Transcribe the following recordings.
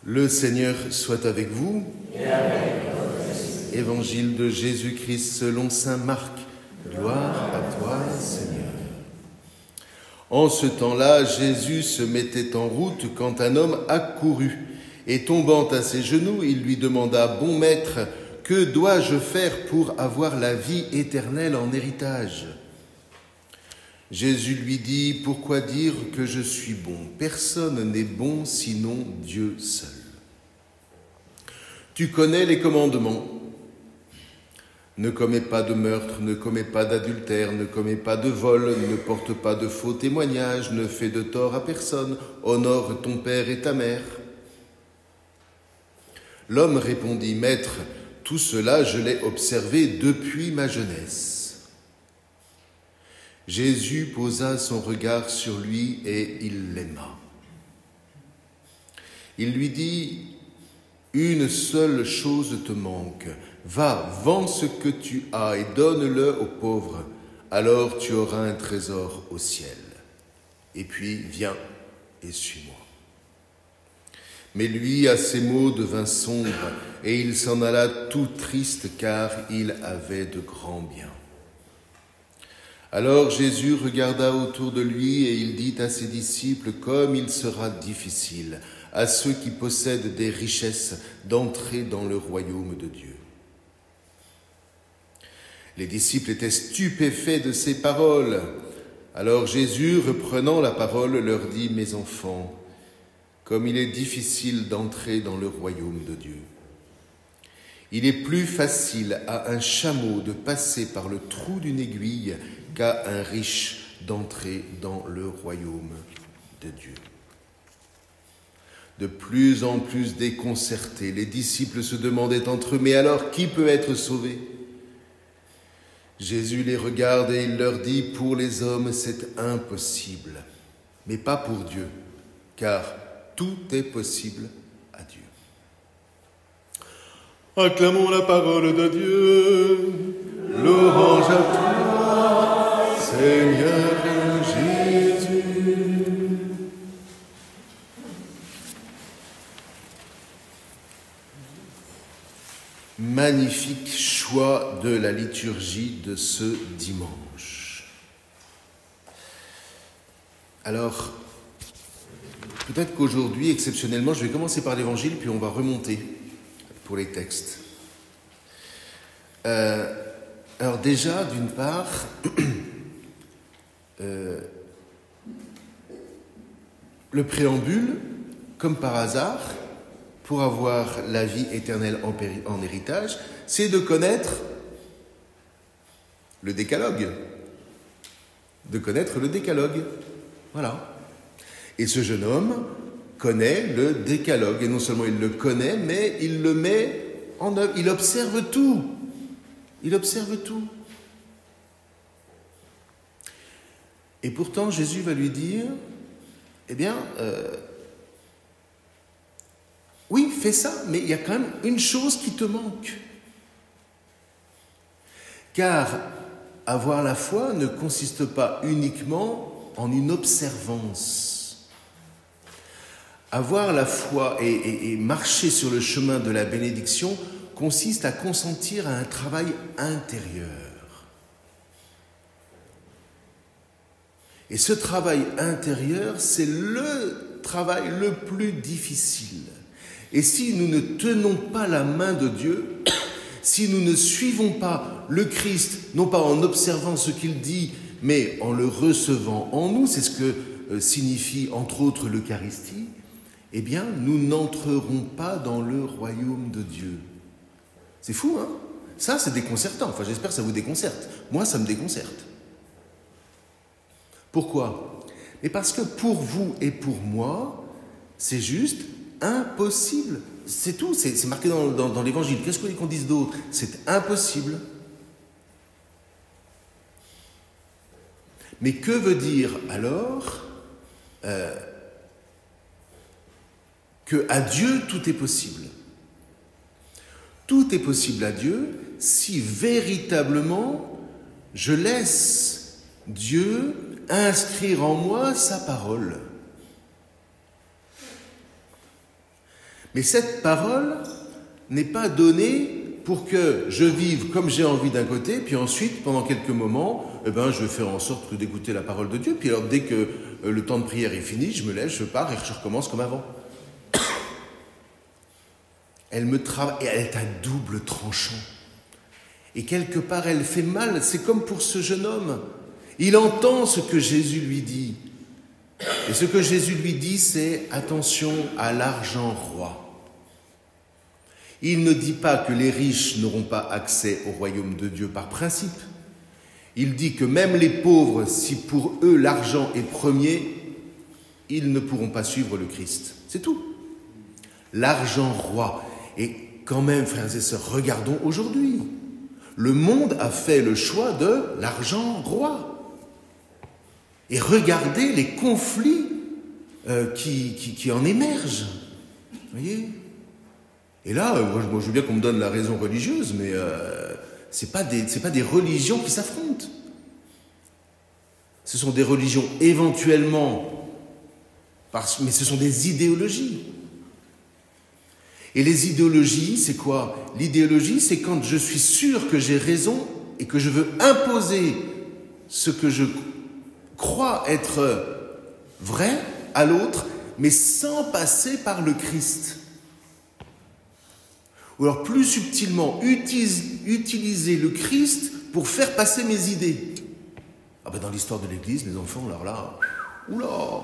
Le Seigneur soit avec vous. Et avec votre esprit. Évangile de Jésus-Christ selon saint Marc. Gloire à toi, Seigneur. En ce temps-là, Jésus se mettait en route quand un homme accourut. Et tombant à ses genoux, il lui demanda « Bon maître, que dois-je faire pour avoir la vie éternelle en héritage ?» Jésus lui dit « Pourquoi dire que je suis bon? Personne n'est bon sinon Dieu seul. Tu connais les commandements. Ne commets pas de meurtre, ne commets pas d'adultère, ne commets pas de vol, ne porte pas de faux témoignages, ne fais de tort à personne, honore ton père et ta mère. » L'homme répondit « Maître, tout cela je l'ai observé depuis ma jeunesse. » Jésus posa son regard sur lui et il l'aima. Il lui dit « Une seule chose te manque. Va, vends ce que tu as et donne-le aux pauvres. Alors tu auras un trésor au ciel. Et puis viens et suis-moi. » Mais lui, à ces mots, devint sombre et il s'en alla tout triste car il avait de grands biens. Alors Jésus regarda autour de lui et il dit à ses disciples « Comme il sera difficile à ceux qui possèdent des richesses d'entrer dans le royaume de Dieu. » Les disciples étaient stupéfaits de ces paroles. Alors Jésus, reprenant la parole, leur dit « Mes enfants, comme il est difficile d'entrer dans le royaume de Dieu. Il est plus facile à un chameau de passer par le trou d'une aiguille qu'à un riche d'entrer dans le royaume de Dieu. » De plus en plus déconcertés, les disciples se demandaient entre eux « Mais alors, qui peut être sauvé ?» Jésus les regarde et il leur dit « Pour les hommes, c'est impossible, mais pas pour Dieu, car tout est possible à Dieu. » Acclamons la parole de Dieu. Louange à toi, Seigneur Jésus. Magnifique choix de la liturgie de ce dimanche. Alors, peut-être qu'aujourd'hui, exceptionnellement, je vais commencer par l'Évangile, puis on va remonter pour les textes. Alors déjà, d'une part, le préambule, comme par hasard, pour avoir la vie éternelle en héritage, c'est de connaître le décalogue. De connaître le décalogue. Voilà. Et ce jeune homme connaît le décalogue. Et non seulement il le connaît, mais il le met en œuvre. Il observe tout. Il observe tout. Et pourtant, Jésus va lui dire, eh bien, oui, fais ça, mais il y a quand même une chose qui te manque. Car avoir la foi ne consiste pas uniquement en une observance. Avoir la foi et marcher sur le chemin de la bénédiction consiste à consentir à un travail intérieur. Et ce travail intérieur, c'est le travail le plus difficile. Et si nous ne tenons pas la main de Dieu, si nous ne suivons pas le Christ, non pas en observant ce qu'il dit, mais en le recevant en nous, c'est ce que signifie entre autres l'Eucharistie, eh bien, nous n'entrerons pas dans le royaume de Dieu. C'est fou, hein? Ça, c'est déconcertant. Enfin, j'espère que ça vous déconcerte. Moi, ça me déconcerte. Pourquoi? Mais parce que pour vous et pour moi, c'est juste impossible. C'est tout, c'est marqué dans l'Évangile. Qu'est-ce que vous voulez qu'on dise d'autre? C'est impossible. Mais que veut dire alors que à Dieu tout est possible? Tout est possible à Dieu si véritablement je laisse Dieu inscrire en moi sa parole. Mais cette parole n'est pas donnée pour que je vive comme j'ai envie d'un côté, puis ensuite, pendant quelques moments, je vais faire en sorte d'écouter la parole de Dieu, puis alors dès que le temps de prière est fini, je me lève, je pars et je recommence comme avant. Elle me travaille, et elle est à double tranchant. Et quelque part, elle fait mal, c'est comme pour ce jeune homme. Il entend ce que Jésus lui dit. Et ce que Jésus lui dit, c'est « Attention à l'argent roi ». Il ne dit pas que les riches n'auront pas accès au royaume de Dieu par principe. Il dit que même les pauvres, si pour eux l'argent est premier, ils ne pourront pas suivre le Christ. C'est tout. L'argent roi. Et quand même, frères et sœurs, regardons aujourd'hui. Le monde a fait le choix de l'argent roi. Et regardez les conflits qui en émergent. Vous voyez ? Et là, moi je veux bien qu'on me donne la raison religieuse, mais c'est pas des religions qui s'affrontent. Ce sont des religions éventuellement, mais ce sont des idéologies. Et les idéologies, c'est quoi ? L'idéologie, c'est quand je suis sûr que j'ai raison et que je veux imposer ce que je crois être vrai à l'autre, mais sans passer par le Christ. Ou alors plus subtilement, utiliser le Christ pour faire passer mes idées. Dans l'histoire de l'Église, les enfants, alors là, oula,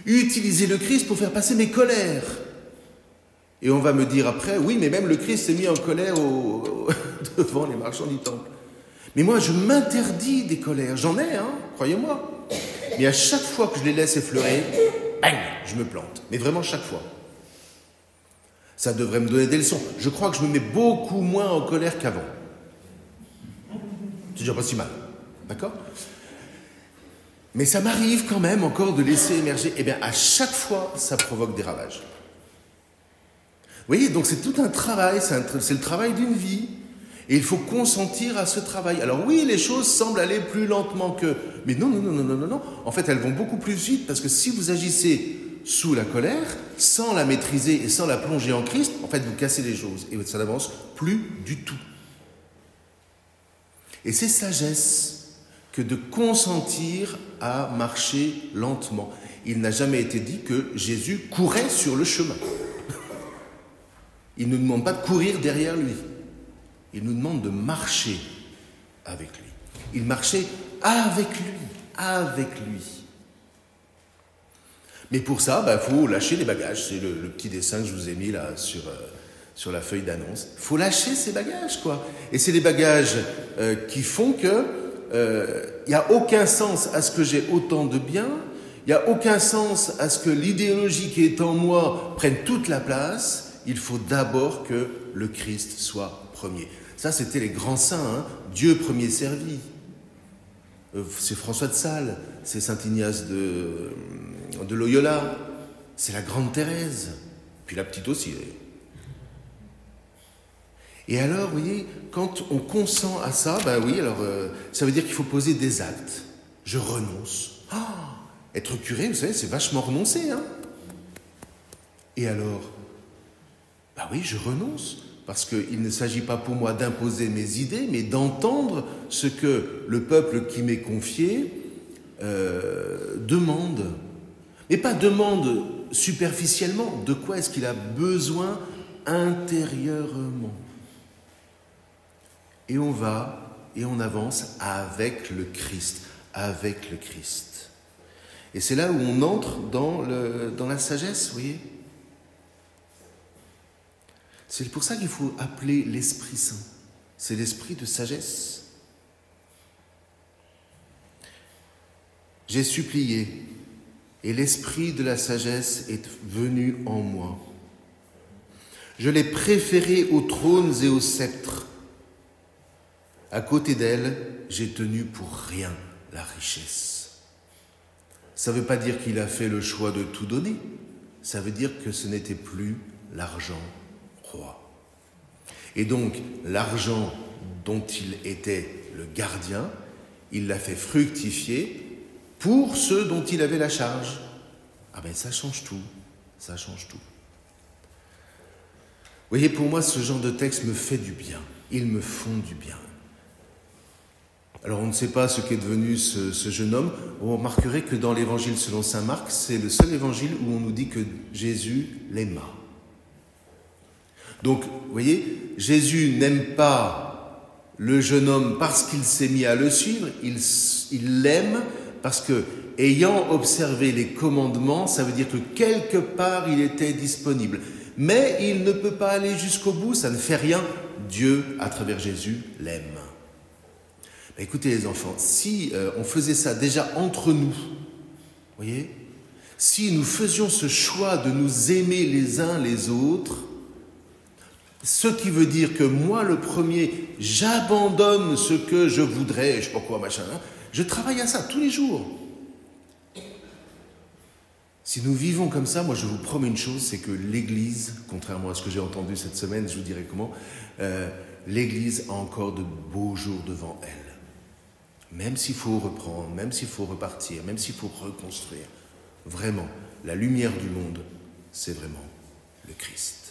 utiliser le Christ pour faire passer mes colères. Et on va me dire après, oui, mais même le Christ s'est mis en colère devant les marchands du temple. Mais moi, je m'interdis des colères. J'en ai, croyez-moi. Mais à chaque fois que je les laisse effleurer, bang, je me plante. Mais vraiment chaque fois. Ça devrait me donner des leçons. Je crois que je me mets beaucoup moins en colère qu'avant. C'est déjà pas si mal. D'accord ? Mais ça m'arrive quand même encore de laisser émerger. Eh bien, à chaque fois, ça provoque des ravages. Vous voyez, donc c'est tout un travail, c'est le travail d'une vie. Et il faut consentir à ce travail. Alors oui, les choses semblent aller plus lentement que... Mais non. En fait, elles vont beaucoup plus vite parce que si vous agissez sous la colère, sans la maîtriser et sans la plonger en Christ, en fait, vous cassez les choses et ça n'avance plus du tout. Et c'est sagesse que de consentir à marcher lentement. Il n'a jamais été dit que Jésus courait sur le chemin. Il ne nous demande pas de courir derrière lui. Il nous demande de marcher avec lui. Il marchait avec lui. Mais pour ça, faut lâcher les bagages. C'est le petit dessin que je vous ai mis là sur la feuille d'annonce. Il faut lâcher ces bagages, quoi. Et c'est les bagages qui font que il n'y a aucun sens à ce que j'ai autant de biens. Il n'y a aucun sens à ce que l'idéologie qui est en moi prenne toute la place. Il faut d'abord que le Christ soit premier. Ça, c'était les grands saints, Dieu premier servi. C'est François de Sales, c'est Saint Ignace de Loyola, c'est la grande Thérèse, puis la petite aussi. Et alors, vous voyez, quand on consent à ça, ça veut dire qu'il faut poser des actes. Je renonce. Être curé, vous savez, c'est vachement renoncer, Et alors, oui, je renonce, parce qu'il ne s'agit pas pour moi d'imposer mes idées, mais d'entendre ce que le peuple qui m'est confié demande. Mais pas demande superficiellement, de quoi est-ce qu'il a besoin intérieurement. Et on va, et on avance avec le Christ. Et c'est là où on entre dans la sagesse, vous voyez. C'est pour ça qu'il faut appeler l'Esprit Saint. C'est l'esprit de sagesse. J'ai supplié, et l'esprit de la sagesse est venu en moi. Je l'ai préféré aux trônes et aux sceptres. À côté d'elle, j'ai tenu pour rien la richesse. Ça ne veut pas dire qu'il a fait le choix de tout donner. Ça veut dire que ce n'était plus l'argent roi. Et donc, l'argent dont il était le gardien, il l'a fait fructifier pour ceux dont il avait la charge. Ça change tout. voyez, pour moi, ce genre de texte me fait du bien. Ils me font du bien. Alors, on ne sait pas ce qu'est devenu ce jeune homme. Vous remarquerez que dans l'évangile selon saint Marc, c'est le seul évangile où on nous dit que Jésus l'aima. Donc, vous voyez, Jésus n'aime pas le jeune homme parce qu'il s'est mis à le suivre. Il l'aime parce que, ayant observé les commandements, ça veut dire que quelque part il était disponible. Mais il ne peut pas aller jusqu'au bout, ça ne fait rien. Dieu, à travers Jésus, l'aime. Écoutez les enfants, si on faisait ça déjà entre nous, voyez, si nous faisions ce choix de nous aimer les uns les autres, ce qui veut dire que moi le premier, j'abandonne ce que je voudrais, je sais pas quoi, machin, je travaille à ça tous les jours. Si nous vivons comme ça, moi je vous promets une chose, c'est que l'Église, contrairement à ce que j'ai entendu cette semaine, je vous dirai comment, l'Église a encore de beaux jours devant elle. Même s'il faut reprendre, même s'il faut repartir, même s'il faut reconstruire, vraiment, la lumière du monde, c'est vraiment le Christ.